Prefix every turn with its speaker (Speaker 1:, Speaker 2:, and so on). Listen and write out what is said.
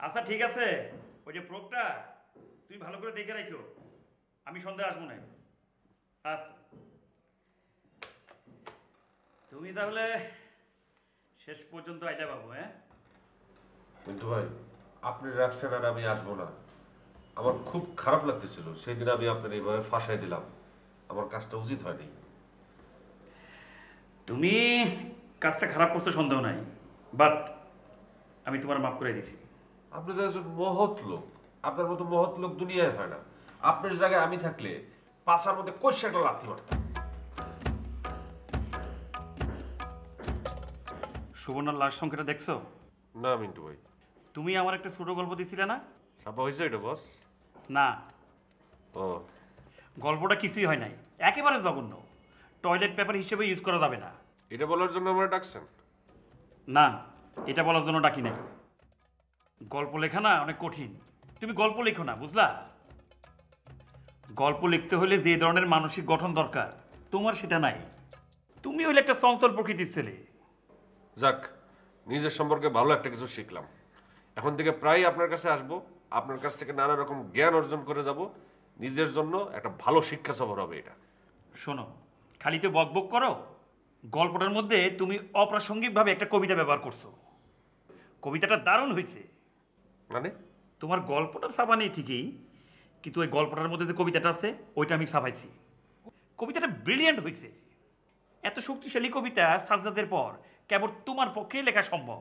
Speaker 1: আচ্ছা ঠিক আছে, ওই যে প্রোপটা তুমি ভালো করে দেখে রাখো, আমি সন্ধ্যায় আসবো না। আচ্ছা, তুমি তাহলে শেষ পর্যন্ত আইটা পাবো। হ্যাঁ
Speaker 2: কিন্তু ভাই, আপনি রাখছেন আর আমি আসবো না, আমার খুব খারাপ লাগতেছিল সেই দিন আমি আপনার এইভাবে ফাঁসাই দিলাম। আমার কাজটা উচিত হয়নি।
Speaker 1: তুমি কাজটা খারাপ করছো সন্দেহ নাই, বাট আমি তোমার মাফ করে দিছি।
Speaker 2: আপনি তো একজন মহৎ লোক, আপনার মতো মহৎ লোক দুনিয়ায় হয় না। আপনার জায়গায় আমি থাকলে পাশার মধ্যে কষে একটা লাথি মারতাম।
Speaker 1: সুবর্ণার লাশ সংখ্যাটা দেখছো?
Speaker 2: না মিন্টু ভাই।
Speaker 1: তুমি আমার একটা ছোট গল্প দিছিলে না?
Speaker 2: ছাপা হয়েছে এটা বস?
Speaker 1: না,
Speaker 2: ও,
Speaker 1: গল্পটা কিছুই হয় নাই, একেবারে জঘন্য। টয়লেট পেপার হিসেবে ইউজ করা যাবে না।
Speaker 2: এটা বলার জন্য আমরা ডাকছেন?
Speaker 1: না, এটা বলার জন্য ডাকি নাই। গল্প লেখা না অনেক কঠিন। তুমি গল্প লেখো না, বুঝলা? গল্প লিখতে হলে যে ধরনের মানসিক গঠন দরকার তোমার সেটা নাই। তুমি হইলে একটা চঞ্চল প্রকৃতির ছেলে।
Speaker 2: যাক, নিজের সম্পর্কে ভালো একটা কিছু শিখলাম। এখন থেকে প্রায় আপনার কাছে আসবো, আপনার কাছ থেকে নানা রকম জ্ঞান অর্জন করে যাব। নিজের জন্য একটা ভালো শিক্ষা সফর হবে এটা।
Speaker 1: শোনো, খালি তো বক বক করো। গল্পটার মধ্যে তুমি অপ্রাসঙ্গিকভাবে একটা কবিতা ব্যবহার করছো। কবিতাটা দারুণ হয়েছে।
Speaker 2: মানে?
Speaker 1: তোমার গল্পটা ছাপা নেই ঠিকই, কিন্তু ওই গল্পটার মধ্যে যে কবিতাটা আছে ওইটা আমি ছাপাইছি। কবিতাটা ব্রিলিয়ান্ট হয়েছে। এত শক্তিশালী কবিতা সাজ্জাদের পর কেবল তোমার পক্ষেই লেখা সম্ভব।